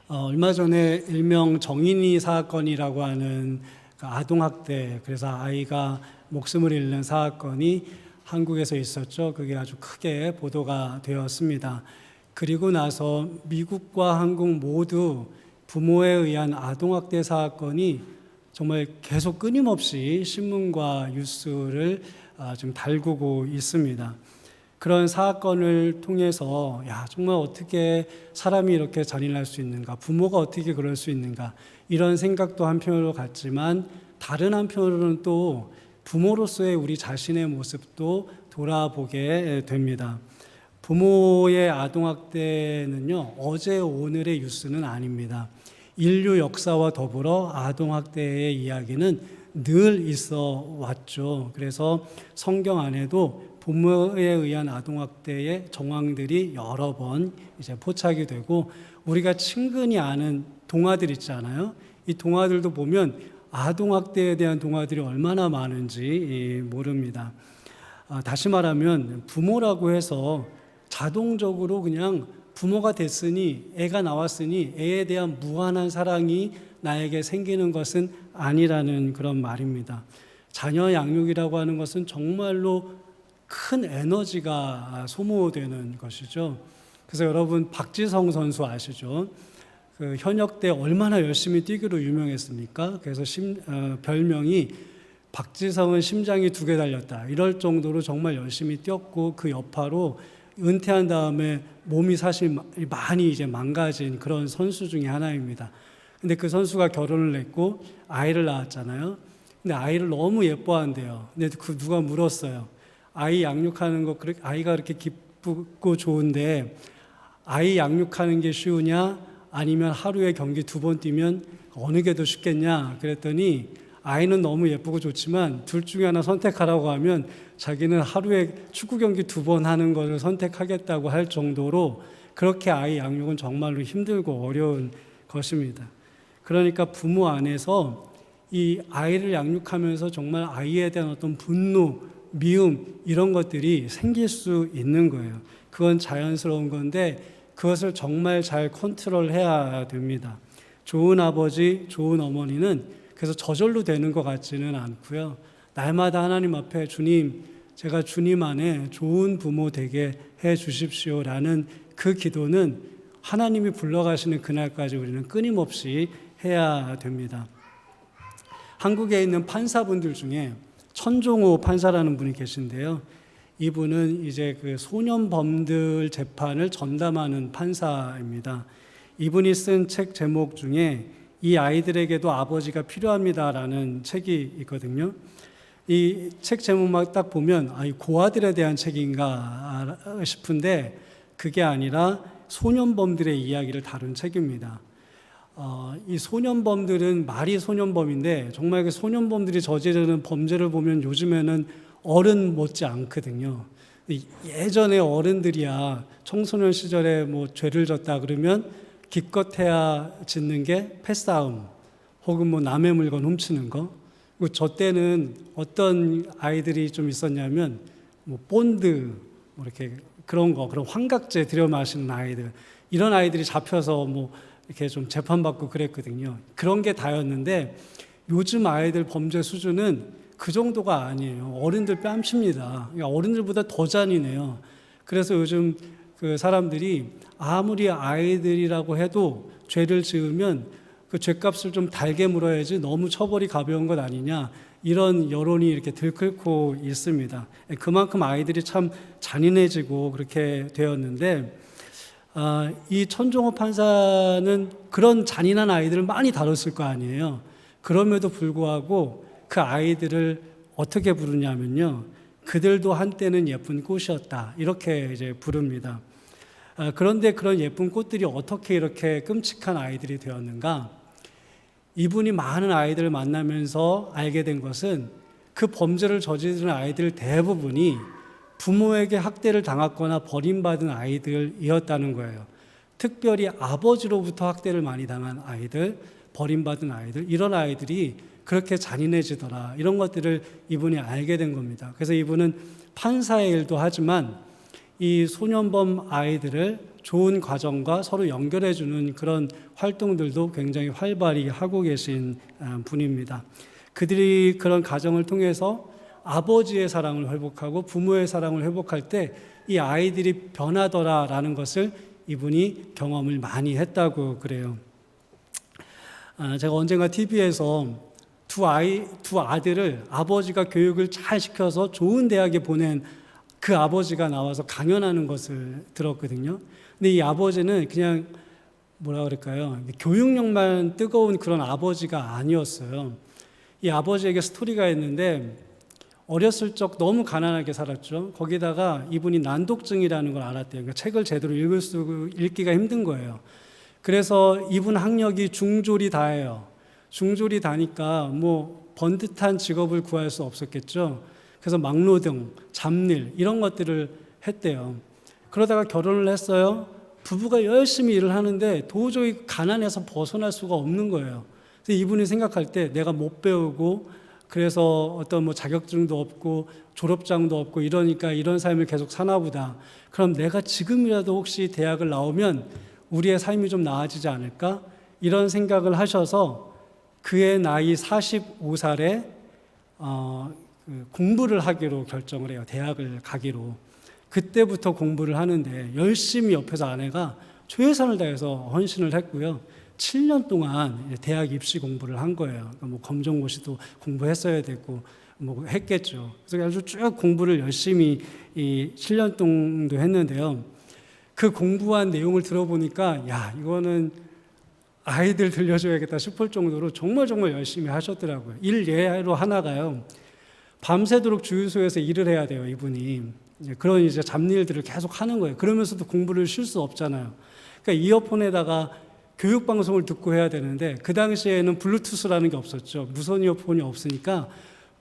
얼마 전에 일명 정인이 사건이라고 하는 그 아동학대, 그래서 아이가 목숨을 잃는 사건이 한국에서 있었죠. 그게 아주 크게 보도가 되었습니다. 그리고 나서 미국과 한국 모두 부모에 의한 아동학대 사건이 정말 계속 끊임없이 신문과 뉴스를 좀 달구고 있습니다. 그런 사건을 통해서 정말 어떻게 사람이 이렇게 잔인할 수 있는가, 부모가 어떻게 그럴 수 있는가, 이런 생각도 한편으로 갔지만 다른 한편으로는 또 부모로서의 우리 자신의 모습도 돌아보게 됩니다. 부모의 아동학대는요, 어제 오늘의 뉴스는 아닙니다. 인류 역사와 더불어 아동학대의 이야기는 늘 있어 왔죠. 그래서 성경 안에도 부모에 의한 아동학대의 정황들이 여러 번 이제 포착이 되고, 우리가 친근히 아는 동화들 있잖아요. 이 동화들도 보면 아동학대에 대한 동화들이 얼마나 많은지 모릅니다. 다시 말하면 부모라고 해서 자동적으로 그냥 부모가 됐으니, 애가 나왔으니 애에 대한 무한한 사랑이 나에게 생기는 것은 아니라는 그런 말입니다. 자녀 양육이라고 하는 것은 정말로 큰 에너지가 소모되는 것이죠. 그래서 여러분 박지성 선수 아시죠? 그 현역 때 얼마나 열심히 뛰기로 유명했습니까? 그래서 별명이 박지성은 심장이 2개 달렸다, 이럴 정도로 정말 열심히 뛰었고, 그 여파로 은퇴한 다음에 몸이 사실 많이 이제 망가진 그런 선수 중에 하나입니다. 근데 그 선수가 결혼을 했고 아이를 낳았잖아요. 근데 아이를 너무 예뻐한대요. 근데 그 누가 물었어요. 아이 양육하는 거, 아이가 그렇게 기쁘고 좋은데 아이 양육하는 게 쉬우냐, 아니면 하루에 경기 2번 뛰면 어느 게 더 쉽겠냐 그랬더니, 아이는 너무 예쁘고 좋지만 둘 중에 하나 선택하라고 하면 자기는 하루에 축구 경기 2번 하는 것을 선택하겠다고 할 정도로 그렇게 아이 양육은 정말로 힘들고 어려운 것입니다. 그러니까 부모 안에서 이 아이를 양육하면서 정말 아이에 대한 어떤 분노, 미움, 이런 것들이 생길 수 있는 거예요. 그건 자연스러운 건데 그것을 정말 잘 컨트롤해야 됩니다. 좋은 아버지, 좋은 어머니는 그래서 저절로 되는 것 같지는 않고요. 날마다 하나님 앞에 주님, 제가 주님 안에 좋은 부모 되게 해 주십시오라는 그 기도는 하나님이 불러가시는 그날까지 우리는 끊임없이 해야 됩니다. 한국에 있는 판사분들 중에 천종호 판사라는 분이 계신데요. 이분은 이제 그 소년범들 재판을 전담하는 판사입니다. 이분이 쓴 책 제목 중에 이 아이들에게도 아버지가 필요합니다라는 책이 있거든요. 이 책 제목만 딱 보면 이 고아들에 대한 책인가 싶은데 그게 아니라 소년범들의 이야기를 다룬 책입니다. 이 소년범들은 말이 소년범인데 정말 그 소년범들이 저지르는 범죄를 보면 요즘에는 어른 못지 않거든요. 예전에 어른들이야 청소년 시절에 뭐 죄를 졌다 그러면 기껏해야 짓는 게 패싸움 혹은 뭐 남의 물건 훔치는 거. 그리고 저 때는 어떤 아이들이 좀 있었냐면 뭐 본드 뭐 이렇게 그런 환각제 들여 마시는 아이들, 이런 아이들이 잡혀서 뭐 이렇게 좀 재판받고 그랬거든요. 그런 게 다였는데 요즘 아이들 범죄 수준은 그 정도가 아니에요. 어른들 뺨칩니다. 그러니까 어른들보다 더 잔인해요. 그래서 요즘 그 사람들이 아무리 아이들이라고 해도 죄를 지으면 그 죄값을 좀 달게 물어야지 너무 처벌이 가벼운 것 아니냐, 이런 여론이 이렇게 들끓고 있습니다. 그만큼 아이들이 참 잔인해지고 그렇게 되었는데, 이 천종호 판사는 그런 잔인한 아이들을 많이 다뤘을 거 아니에요. 그럼에도 불구하고 그 아이들을 어떻게 부르냐면요, 그들도 한때는 예쁜 꽃이었다, 이렇게 이제 부릅니다. 그런데 그런 예쁜 꽃들이 어떻게 이렇게 끔찍한 아이들이 되었는가? 이분이 많은 아이들을 만나면서 알게 된 것은 그 범죄를 저지르는 아이들 대부분이 부모에게 학대를 당했거나 버림받은 아이들이었다는 거예요. 특별히 아버지로부터 학대를 많이 당한 아이들, 버림받은 아이들, 이런 아이들이 그렇게 잔인해지더라, 이런 것들을 이분이 알게 된 겁니다. 그래서 이분은 판사의 일도 하지만 이 소년범 아이들을 좋은 과정과 서로 연결해주는 그런 활동들도 굉장히 활발히 하고 계신 분입니다. 그들이 그런 과정을 통해서 아버지의 사랑을 회복하고 부모의 사랑을 회복할 때 이 아이들이 변하더라라는 것을 이분이 경험을 많이 했다고 그래요. 제가 언젠가 TV에서 두 아들을 아버지가 교육을 잘 시켜서 좋은 대학에 보낸 그 아버지가 나와서 강연하는 것을 들었거든요. 근데 이 아버지는 그냥 뭐라 그럴까요? 교육력만 뜨거운 그런 아버지가 아니었어요. 이 아버지에게 스토리가 있는데 어렸을 적 너무 가난하게 살았죠. 거기다가 이분이 난독증이라는 걸 알았대요. 그러니까 책을 제대로 읽기가 힘든 거예요. 그래서 이분 학력이 중졸이 다예요. 중졸이 다니까 뭐 번듯한 직업을 구할 수 없었겠죠. 그래서 막노동, 잡일 이런 것들을 했대요. 그러다가 결혼을 했어요. 부부가 열심히 일을 하는데 도저히 가난해서 벗어날 수가 없는 거예요. 그래서 이분이 생각할 때 내가 못 배우고 그래서 어떤 뭐 자격증도 없고 졸업장도 없고 이러니까 이런 삶을 계속 사나 보다. 그럼 내가 지금이라도 혹시 대학을 나오면 우리의 삶이 좀 나아지지 않을까? 이런 생각을 하셔서 그의 나이 45살에 공부를 하기로 결정을 해요. 대학을 가기로. 그때부터 공부를 하는데 열심히 옆에서 아내가 최선을 다해서 헌신을 했고요. 7년 동안 대학 입시 공부를 한 거예요. 그러니까 뭐 검정고시도 공부했어야 되고 뭐 했겠죠. 그래서 아주 쭉 공부를 열심히 7년 정도 했는데요. 그 공부한 내용을 들어보니까 야, 이거는 아이들 들려줘야겠다 싶을 정도로 정말 열심히 하셨더라고요. 일 예로 하나가요. 밤새도록 주유소에서 일을 해야 돼요, 이분이. 그런 이제 잡일들을 계속 하는 거예요. 그러면서도 공부를 쉴 수 없잖아요. 그러니까 이어폰에다가 교육방송을 듣고 해야 되는데 그 당시에는 블루투스라는 게 없었죠. 무선 이어폰이 없으니까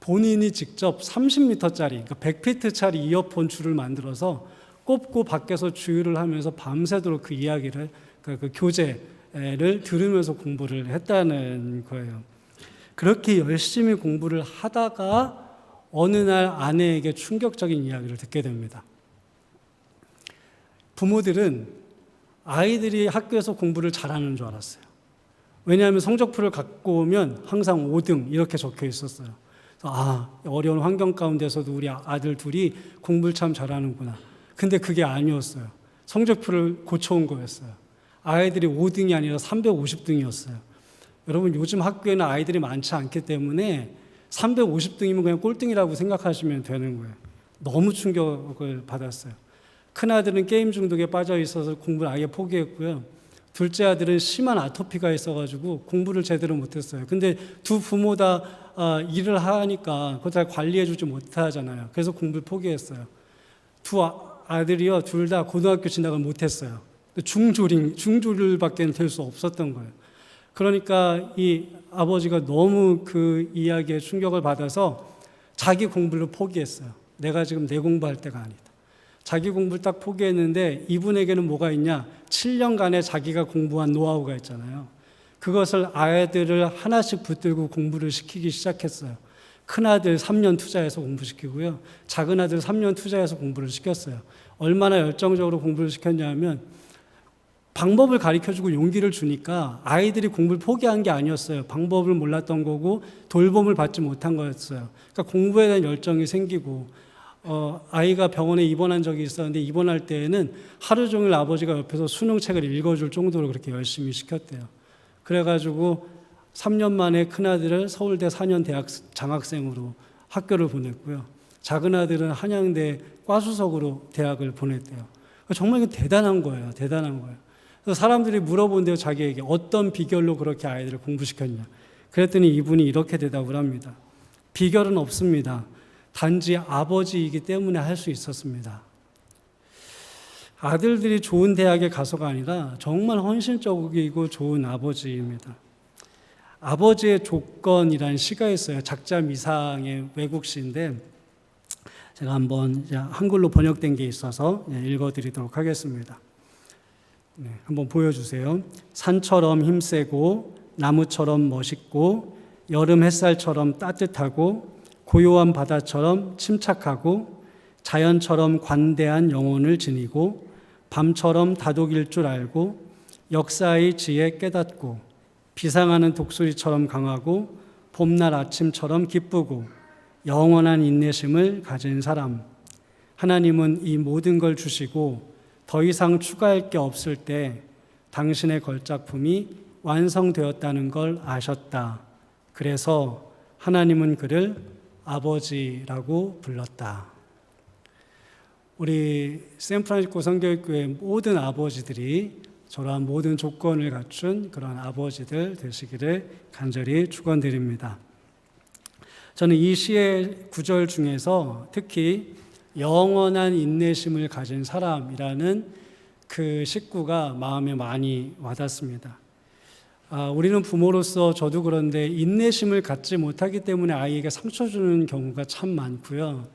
본인이 직접 30m짜리, 그러니까 100피트짜리 이어폰 줄을 만들어서 꼽고 밖에서 주유를 하면서 밤새도록 그 이야기를, 그 교재를 들으면서 공부를 했다는 거예요. 그렇게 열심히 공부를 하다가 어느 날 아내에게 충격적인 이야기를 듣게 됩니다. 부모들은 아이들이 학교에서 공부를 잘하는 줄 알았어요. 왜냐하면 성적표를 갖고 오면 항상 5등 이렇게 적혀 있었어요. 그래서 어려운 환경 가운데서도 우리 아들 둘이 공부를 참 잘하는구나. 근데 그게 아니었어요. 성적표를 고쳐온 거였어요. 아이들이 5등이 아니라 350등이었어요. 여러분 요즘 학교에는 아이들이 많지 않기 때문에 350등이면 그냥 꼴등이라고 생각하시면 되는 거예요. 너무 충격을 받았어요. 큰아들은 게임 중독에 빠져 있어서 공부를 아예 포기했고요. 둘째 아들은 심한 아토피가 있어가지고 공부를 제대로 못했어요. 근데 두 부모 다 일을 하니까 그걸 다 관리해주지 못하잖아요. 그래서 공부를 포기했어요. 두 아들이요, 둘 다 고등학교 진학을 못했어요. 중졸밖에 될 수 없었던 거예요. 그러니까 이 아버지가 너무 그 이야기에 충격을 받아서 자기 공부를 포기했어요. 내가 지금 내 공부할 때가 아니다. 자기 공부를 딱 포기했는데 이분에게는 뭐가 있냐? 7년간의 자기가 공부한 노하우가 있잖아요. 그것을 아이들을 하나씩 붙들고 공부를 시키기 시작했어요. 큰아들 3년 투자해서 공부시키고요. 작은아들 3년 투자해서 공부를 시켰어요. 얼마나 열정적으로 공부를 시켰냐면 방법을 가르쳐주고 용기를 주니까 아이들이 공부를 포기한 게 아니었어요. 방법을 몰랐던 거고 돌봄을 받지 못한 거였어요. 그러니까 공부에 대한 열정이 생기고 아이가 병원에 입원한 적이 있었는데 입원할 때에는 하루 종일 아버지가 옆에서 수능책을 읽어줄 정도로 그렇게 열심히 시켰대요. 그래가지고 3년 만에 큰아들을 서울대 4년 대학 장학생으로 학교를 보냈고요. 작은 아들은 한양대 과수석으로 대학을 보냈대요. 정말 이거 대단한 거예요. 대단한 거예요. 그래서 사람들이 물어본대요. 자기에게 어떤 비결로 그렇게 아이들을 공부시켰냐. 그랬더니 이분이 이렇게 대답을 합니다. 비결은 없습니다. 단지 아버지이기 때문에 할 수 있었습니다. 아들들이 좋은 대학에 가서가 아니라 정말 헌신적이고 좋은 아버지입니다. 아버지의 조건이라는 시가 있어요. 작자 미상의 외국 시인데 제가 한번 한글로 번역된 게 있어서 읽어드리도록 하겠습니다. 네, 한번 보여주세요. 산처럼 힘세고 나무처럼 멋있고 여름 햇살처럼 따뜻하고 고요한 바다처럼 침착하고 자연처럼 관대한 영혼을 지니고 밤처럼 다독일 줄 알고 역사의 지혜 깨닫고 비상하는 독수리처럼 강하고 봄날 아침처럼 기쁘고 영원한 인내심을 가진 사람. 하나님은 이 모든 걸 주시고 더 이상 추가할 게 없을 때 당신의 걸작품이 완성되었다는 걸 아셨다. 그래서 하나님은 그를 아버지라고 불렀다. 우리 샌프란시스코 성교육교회 모든 아버지들이 저러한 모든 조건을 갖춘 그런 아버지들 되시기를 간절히 축원드립니다. 저는 이 시의 구절 중에서 특히 영원한 인내심을 가진 사람이라는 그 식구가 마음에 많이 와닿습니다. 우리는 부모로서 저도 그런데 인내심을 갖지 못하기 때문에 아이에게 상처 주는 경우가 참 많고요.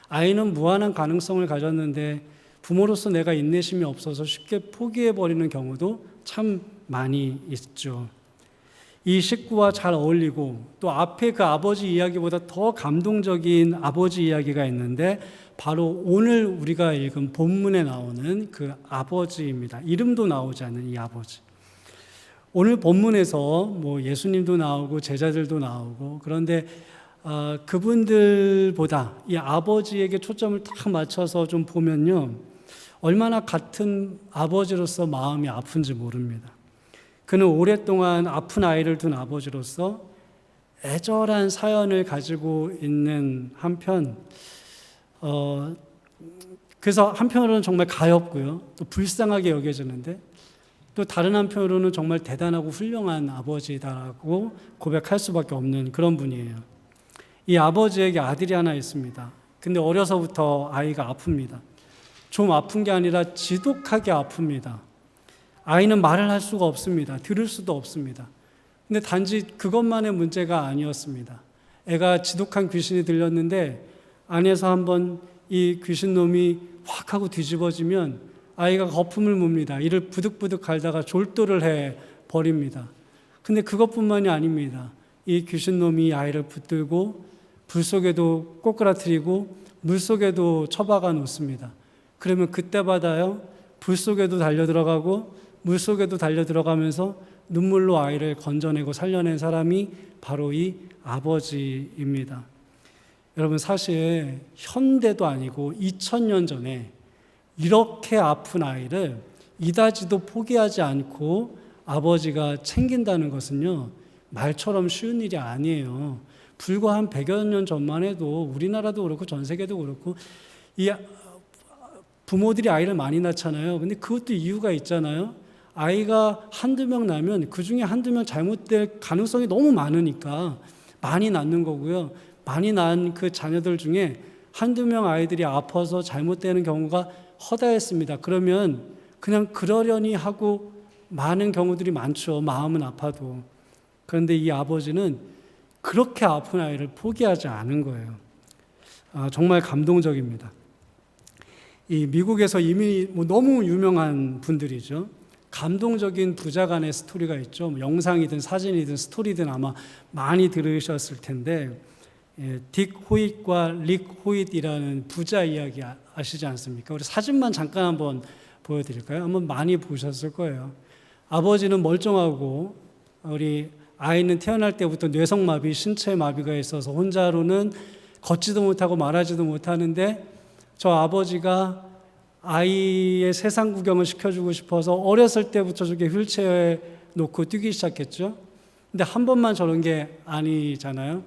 아이는 무한한 가능성을 가졌는데 부모로서 내가 인내심이 없어서 쉽게 포기해버리는 경우도 참 많이 있죠. 이 식구와 잘 어울리고 또 앞에 그 아버지 이야기보다 더 감동적인 아버지 이야기가 있는데 바로 오늘 우리가 읽은 본문에 나오는 그 아버지입니다. 이름도 나오지 않는 이 아버지. 오늘 본문에서 예수님도 나오고 제자들도 나오고 그런데 그분들보다 이 아버지에게 초점을 딱 맞춰서 좀 보면요. 얼마나 같은 아버지로서 마음이 아픈지 모릅니다. 그는 오랫동안 아픈 아이를 둔 아버지로서 애절한 사연을 가지고 있는 한편 그래서 한편으로는 정말 가엾고요. 또 불쌍하게 여겨지는데 또 다른 한편으로는 정말 대단하고 훌륭한 아버지다라고 고백할 수밖에 없는 그런 분이에요. 이 아버지에게 아들이 하나 있습니다. 근데 어려서부터 아이가 아픕니다. 좀 아픈 게 아니라 지독하게 아픕니다. 아이는 말을 할 수가 없습니다. 들을 수도 없습니다. 근데 단지 그것만의 문제가 아니었습니다. 애가 지독한 귀신이 들렸는데 안에서 한번 이 귀신놈이 확 하고 뒤집어지면 아이가 거품을 뭅니다. 이를 부득부득 갈다가 졸도를 해버립니다. 근데 그것뿐만이 아닙니다. 이 귀신놈이 아이를 붙들고 불 속에도 꼬꾸라뜨리고 물 속에도 처박아 놓습니다. 그러면 그때마다요 불 속에도 달려들어가고 물 속에도 달려들어가면서 눈물로 아이를 건져내고 살려낸 사람이 바로 이 아버지입니다. 여러분 사실 현대도 아니고 2000년 전에 이렇게 아픈 아이를 이다지도 포기하지 않고 아버지가 챙긴다는 것은요 말처럼 쉬운 일이 아니에요. 불과 한 100여 년 전만 해도 우리나라도 그렇고 전 세계도 그렇고 이 부모들이 아이를 많이 낳잖아요. 근데 그것도 이유가 있잖아요. 아이가 한두 명 나면 그중에 한두 명 잘못될 가능성이 너무 많으니까 많이 낳는 거고요. 많이 낳은 그 자녀들 중에 한두 명 아이들이 아파서 잘못되는 경우가 허다했습니다. 그러면 그냥 그러려니 하고 많은 경우들이 많죠. 마음은 아파도. 그런데 이 아버지는 그렇게 아픈 아이를 포기하지 않은 거예요. 정말 감동적입니다. 이 미국에서 이미 너무 유명한 분들이죠. 감동적인 부자 간의 스토리가 있죠. 영상이든 사진이든 스토리든 아마 많이 들으셨을 텐데 딕 호잇과 릭 호잇이라는 부자 이야기 아시지 않습니까? 우리 사진만 잠깐 한번 보여드릴까요? 한번 많이 보셨을 거예요. 아버지는 멀쩡하고 우리 아이는 태어날 때부터 뇌성마비, 신체마비가 있어서 혼자로는 걷지도 못하고 말하지도 못하는데 저 아버지가 아이의 세상 구경을 시켜주고 싶어서 어렸을 때부터 저게 휠체어에 놓고 뛰기 시작했죠. 근데 한 번만 저런 게 아니잖아요.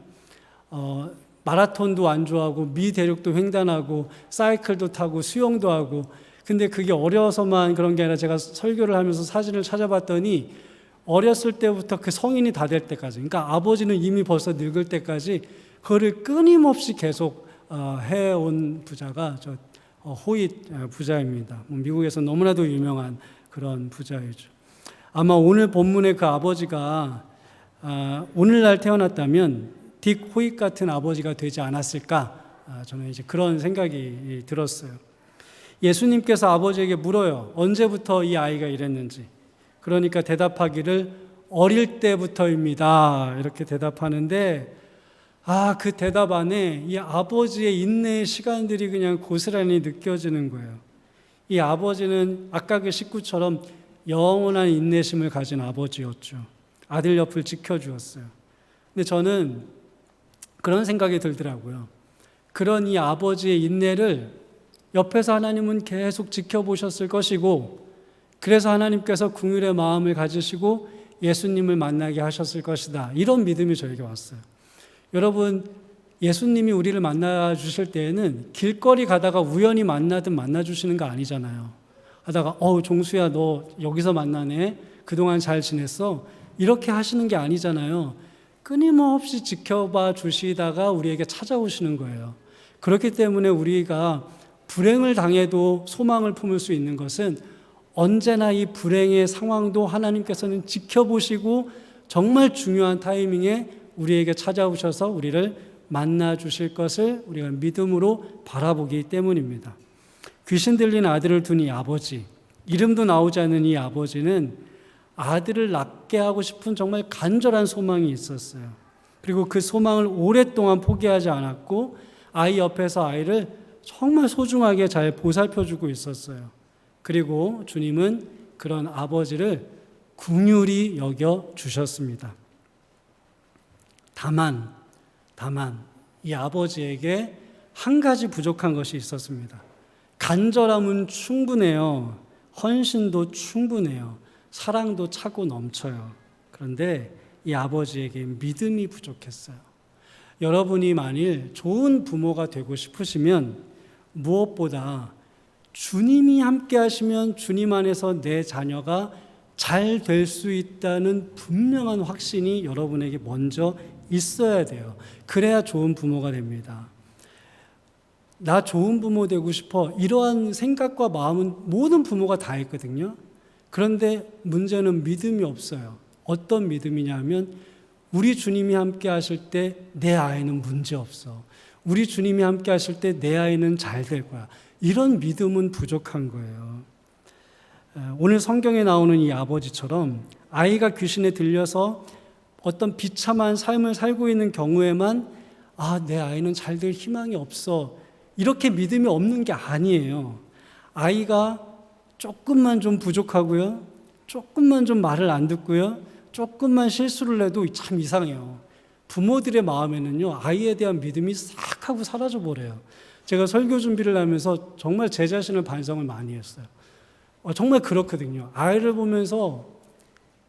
마라톤도 안 좋아하고 미 대륙도 횡단하고 사이클도 타고 수영도 하고 근데 그게 어려서만 그런 게 아니라 제가 설교를 하면서 사진을 찾아봤더니 어렸을 때부터 그 성인이 다 될 때까지 그러니까 아버지는 이미 벌써 늙을 때까지 그거를 끊임없이 계속 해온 부자가 저 호잇 부자입니다. 미국에서 너무나도 유명한 그런 부자이죠. 아마 오늘 본문의 그 아버지가 오늘날 태어났다면 딕 호잇 같은 아버지가 되지 않았을까? 저는 이제 그런 생각이 들었어요. 예수님께서 아버지에게 물어요. 언제부터 이 아이가 이랬는지. 그러니까 대답하기를 어릴 때부터입니다. 이렇게 대답하는데 그 대답 안에 이 아버지의 인내의 시간들이 그냥 고스란히 느껴지는 거예요. 이 아버지는 아까 그 식구처럼 영원한 인내심을 가진 아버지였죠. 아들 옆을 지켜주었어요. 근데 저는 그런 생각이 들더라고요. 그런 이 아버지의 인내를 옆에서 하나님은 계속 지켜보셨을 것이고, 그래서 하나님께서 긍휼의 마음을 가지시고 예수님을 만나게 하셨을 것이다. 이런 믿음이 저에게 왔어요. 여러분, 예수님이 우리를 만나 주실 때에는 길거리 가다가 우연히 만나든 만나 주시는 거 아니잖아요. 하다가 종수야 너 여기서 만나네. 그동안 잘 지냈어. 이렇게 하시는 게 아니잖아요. 끊임없이 지켜봐 주시다가 우리에게 찾아오시는 거예요. 그렇기 때문에 우리가 불행을 당해도 소망을 품을 수 있는 것은 언제나 이 불행의 상황도 하나님께서는 지켜보시고 정말 중요한 타이밍에 우리에게 찾아오셔서 우리를 만나 주실 것을 우리가 믿음으로 바라보기 때문입니다. 귀신 들린 아들을 둔 이 아버지, 이름도 나오지 않는 이 아버지는 아들을 낳게 하고 싶은 정말 간절한 소망이 있었어요. 그리고 그 소망을 오랫동안 포기하지 않았고 아이 옆에서 아이를 정말 소중하게 잘 보살펴주고 있었어요. 그리고 주님은 그런 아버지를 긍휼히 여겨 주셨습니다. 다만 이 아버지에게 한 가지 부족한 것이 있었습니다. 간절함은 충분해요. 헌신도 충분해요. 사랑도 차고 넘쳐요. 그런데 이 아버지에게 믿음이 부족했어요. 여러분이 만일 좋은 부모가 되고 싶으시면 무엇보다 주님이 함께 하시면 주님 안에서 내 자녀가 잘 될 수 있다는 분명한 확신이 여러분에게 먼저 있어야 돼요. 그래야 좋은 부모가 됩니다. 나 좋은 부모 되고 싶어. 이러한 생각과 마음은 모든 부모가 다 있거든요. 그런데 문제는 믿음이 없어요. 어떤 믿음이냐면 우리 주님이 함께 하실 때 내 아이는 문제 없어. 우리 주님이 함께 하실 때 내 아이는 잘 될 거야. 이런 믿음은 부족한 거예요. 오늘 성경에 나오는 이 아버지처럼 아이가 귀신에 들려서 어떤 비참한 삶을 살고 있는 경우에만 내 아이는 잘 될 희망이 없어. 이렇게 믿음이 없는 게 아니에요. 아이가 조금만 좀 부족하고요. 조금만 좀 말을 안 듣고요. 조금만 실수를 해도 참 이상해요. 부모들의 마음에는요, 아이에 대한 믿음이 싹 하고 사라져 버려요. 제가 설교 준비를 하면서 정말 제 자신을 반성을 많이 했어요. 정말 그렇거든요. 아이를 보면서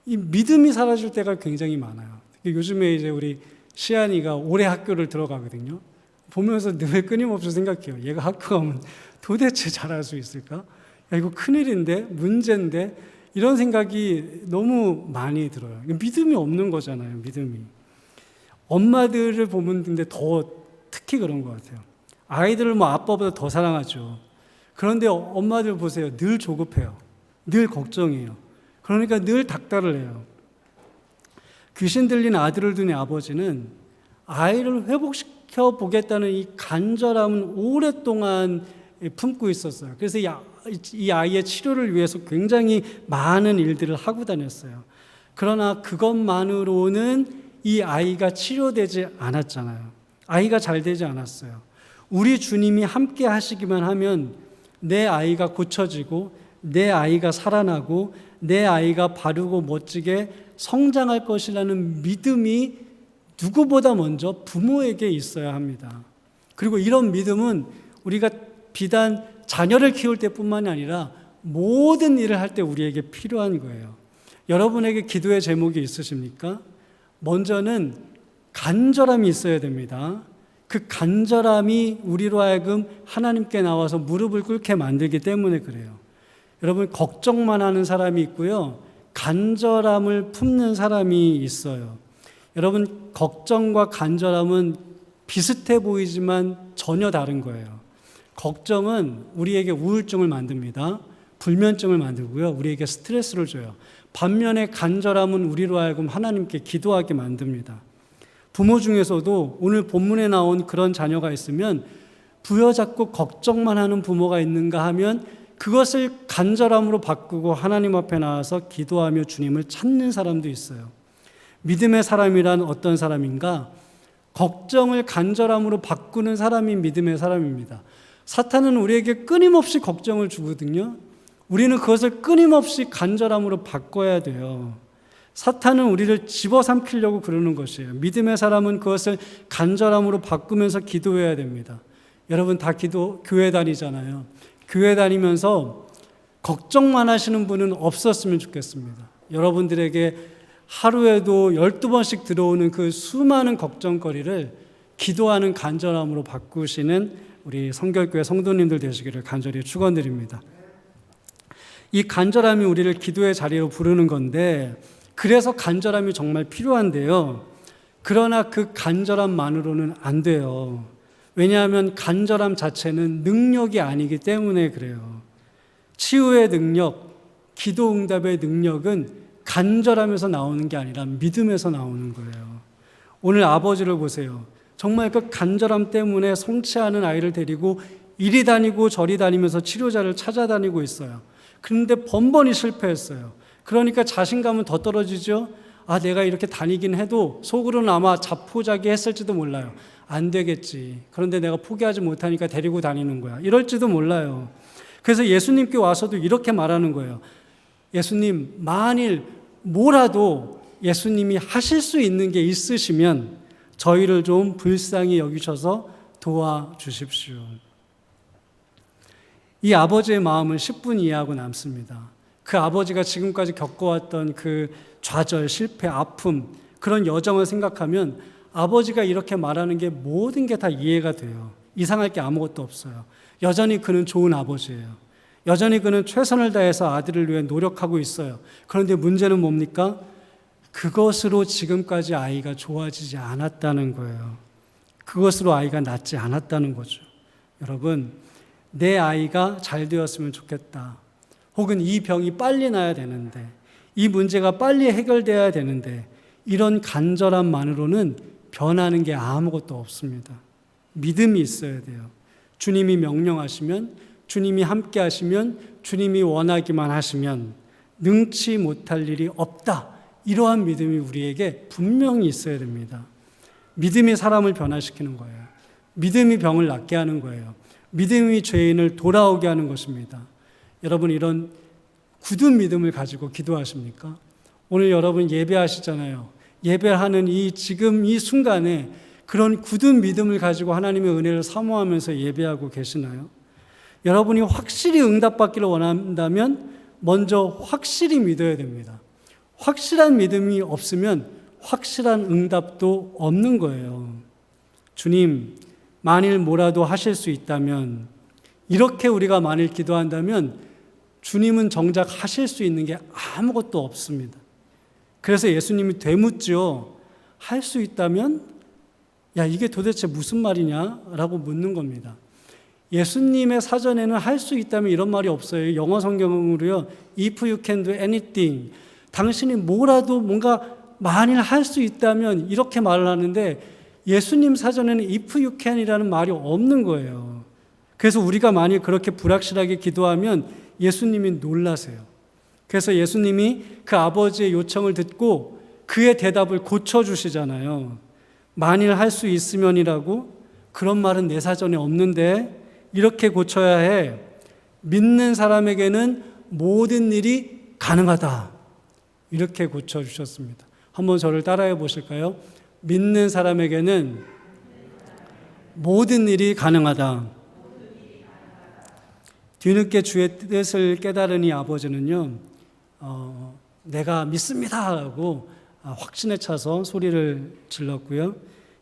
이 믿음이 사라질 때가 굉장히 많아요. 요즘에 이제 우리 시안이가 올해 학교를 들어가거든요. 보면서 늘 끊임없이 생각해요. 얘가 학교 가면 도대체 잘할 수 있을까? 야, 이거 큰일인데? 문제인데? 이런 생각이 너무 많이 들어요. 믿음이 없는 거잖아요. 믿음이. 엄마들을 보면 근데 더 특히 그런 것 같아요. 아이들을 아빠보다 더 사랑하죠. 그런데 엄마들 보세요. 늘 조급해요. 늘 걱정해요. 그러니까 늘 닥달을 해요. 귀신 들린 아들을 둔 아버지는 아이를 회복시켜 보겠다는 이 간절함은 오랫동안 품고 있었어요. 그래서 이 아이의 치료를 위해서 굉장히 많은 일들을 하고 다녔어요. 그러나 그것만으로는 이 아이가 치료되지 않았잖아요. 아이가 잘 되지 않았어요. 우리 주님이 함께 하시기만 하면 내 아이가 고쳐지고 내 아이가 살아나고 내 아이가 바르고 멋지게 성장할 것이라는 믿음이 누구보다 먼저 부모에게 있어야 합니다. 그리고 이런 믿음은 우리가 비단 자녀를 키울 때뿐만이 아니라 모든 일을 할 때 우리에게 필요한 거예요. 여러분에게 기도의 제목이 있으십니까? 먼저는 간절함이 있어야 됩니다. 그 간절함이 우리로 하여금 하나님께 나와서 무릎을 꿇게 만들기 때문에 그래요. 여러분, 걱정만 하는 사람이 있고요. 간절함을 품는 사람이 있어요. 여러분, 걱정과 간절함은 비슷해 보이지만 전혀 다른 거예요. 걱정은 우리에게 우울증을 만듭니다. 불면증을 만들고요. 우리에게 스트레스를 줘요. 반면에 간절함은 우리로 하여금 하나님께 기도하게 만듭니다. 부모 중에서도 오늘 본문에 나온 그런 자녀가 있으면 부여잡고 걱정만 하는 부모가 있는가 하면 그것을 간절함으로 바꾸고 하나님 앞에 나와서 기도하며 주님을 찾는 사람도 있어요. 믿음의 사람이란 어떤 사람인가? 걱정을 간절함으로 바꾸는 사람이 믿음의 사람입니다. 사탄은 우리에게 끊임없이 걱정을 주거든요. 우리는 그것을 끊임없이 간절함으로 바꿔야 돼요. 사탄은 우리를 집어삼키려고 그러는 것이에요. 믿음의 사람은 그것을 간절함으로 바꾸면서 기도해야 됩니다. 여러분 다 교회 다니잖아요. 교회 다니면서 걱정만 하시는 분은 없었으면 좋겠습니다. 여러분들에게 하루에도 12번씩 들어오는 그 수많은 걱정거리를 기도하는 간절함으로 바꾸시는 우리 성결교회 성도님들 되시기를 간절히 축원드립니다. 이 간절함이 우리를 기도의 자리로 부르는 건데, 그래서 간절함이 정말 필요한데요. 그러나 그 간절함만으로는 안 돼요. 왜냐하면 간절함 자체는 능력이 아니기 때문에 그래요. 치유의 능력, 기도 응답의 능력은 간절함에서 나오는 게 아니라 믿음에서 나오는 거예요. 오늘 아버지를 보세요. 정말 그 간절함 때문에 성취하는 아이를 데리고 이리 다니고 저리 다니면서 치료자를 찾아다니고 있어요. 그런데 번번이 실패했어요. 그러니까 자신감은 더 떨어지죠. 아, 내가 이렇게 다니긴 해도 속으로는 아마 자포자기했을지도 몰라요. 안 되겠지. 그런데 내가 포기하지 못하니까 데리고 다니는 거야. 이럴지도 몰라요. 그래서 예수님께 와서도 이렇게 말하는 거예요. 예수님, 만일 뭐라도 예수님이 하실 수 있는 게 있으시면 저희를 좀 불쌍히 여기셔서 도와주십시오. 이 아버지의 마음은 10분 이해하고 남습니다. 그 아버지가 지금까지 겪어왔던 그 좌절, 실패, 아픔, 그런 여정을 생각하면 아버지가 이렇게 말하는 게 모든 게 다 이해가 돼요. 이상할 게 아무것도 없어요. 여전히 그는 좋은 아버지예요. 여전히 그는 최선을 다해서 아들을 위해 노력하고 있어요. 그런데 문제는 뭡니까? 그것으로 지금까지 아이가 좋아지지 않았다는 거예요. 그것으로 아이가 낫지 않았다는 거죠. 여러분, 내 아이가 잘 되었으면 좋겠다. 혹은 이 병이 빨리 나야 되는데, 이 문제가 빨리 해결돼야 되는데, 이런 간절함만으로는 변하는 게 아무것도 없습니다. 믿음이 있어야 돼요. 주님이 명령하시면, 주님이 함께 하시면, 주님이 원하기만 하시면 능치 못할 일이 없다. 이러한 믿음이 우리에게 분명히 있어야 됩니다. 믿음이 사람을 변화시키는 거예요. 믿음이 병을 낫게 하는 거예요. 믿음이 죄인을 돌아오게 하는 것입니다. 여러분, 이런 굳은 믿음을 가지고 기도하십니까? 오늘 여러분 예배하시잖아요. 예배하는 지금 이 순간에 그런 굳은 믿음을 가지고 하나님의 은혜를 사모하면서 예배하고 계시나요? 여러분이 확실히 응답받기를 원한다면 먼저 확실히 믿어야 됩니다. 확실한 믿음이 없으면 확실한 응답도 없는 거예요. 주님, 만일 뭐라도 하실 수 있다면, 이렇게 우리가 만일 기도한다면 주님은 정작 하실 수 있는 게 아무것도 없습니다. 그래서 예수님이 되묻죠. 할 수 있다면? 야, 이게 도대체 무슨 말이냐? 라고 묻는 겁니다. 예수님의 사전에는 할 수 있다면 이런 말이 없어요. 영어 성경으로요. If you can do anything. 당신이 뭐라도 뭔가 만일 할 수 있다면 이렇게 말을 하는데 예수님 사전에는 if you can이라는 말이 없는 거예요. 그래서 우리가 만일 그렇게 불확실하게 기도하면 예수님이 놀라세요. 그래서 예수님이 그 아버지의 요청을 듣고 그의 대답을 고쳐주시잖아요. 만일 할 수 있으면이라고? 그런 말은 내 사전에 없는데 이렇게 고쳐야 해. 믿는 사람에게는 모든 일이 가능하다. 이렇게 고쳐주셨습니다. 한번 저를 따라해 보실까요? 믿는 사람에게는 모든 일이 가능하다. 뒤늦게 주의 뜻을 깨달으니 아버지는요, 내가 믿습니다 하고 확신에 차서 소리를 질렀고요.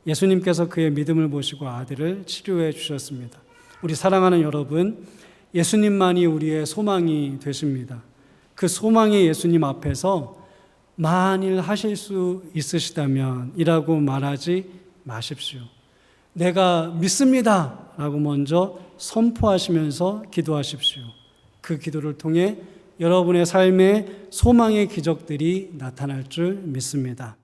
예수님께서 그의 믿음을 보시고 아들을 치료해 주셨습니다. 우리 사랑하는 여러분, 예수님만이 우리의 소망이 되십니다. 그 소망의 예수님 앞에서 만일 하실 수 있으시다면 이라고 말하지 마십시오. 내가 믿습니다 라고 먼저 선포하시면서 기도하십시오. 그 기도를 통해 여러분의 삶에 소망의 기적들이 나타날 줄 믿습니다.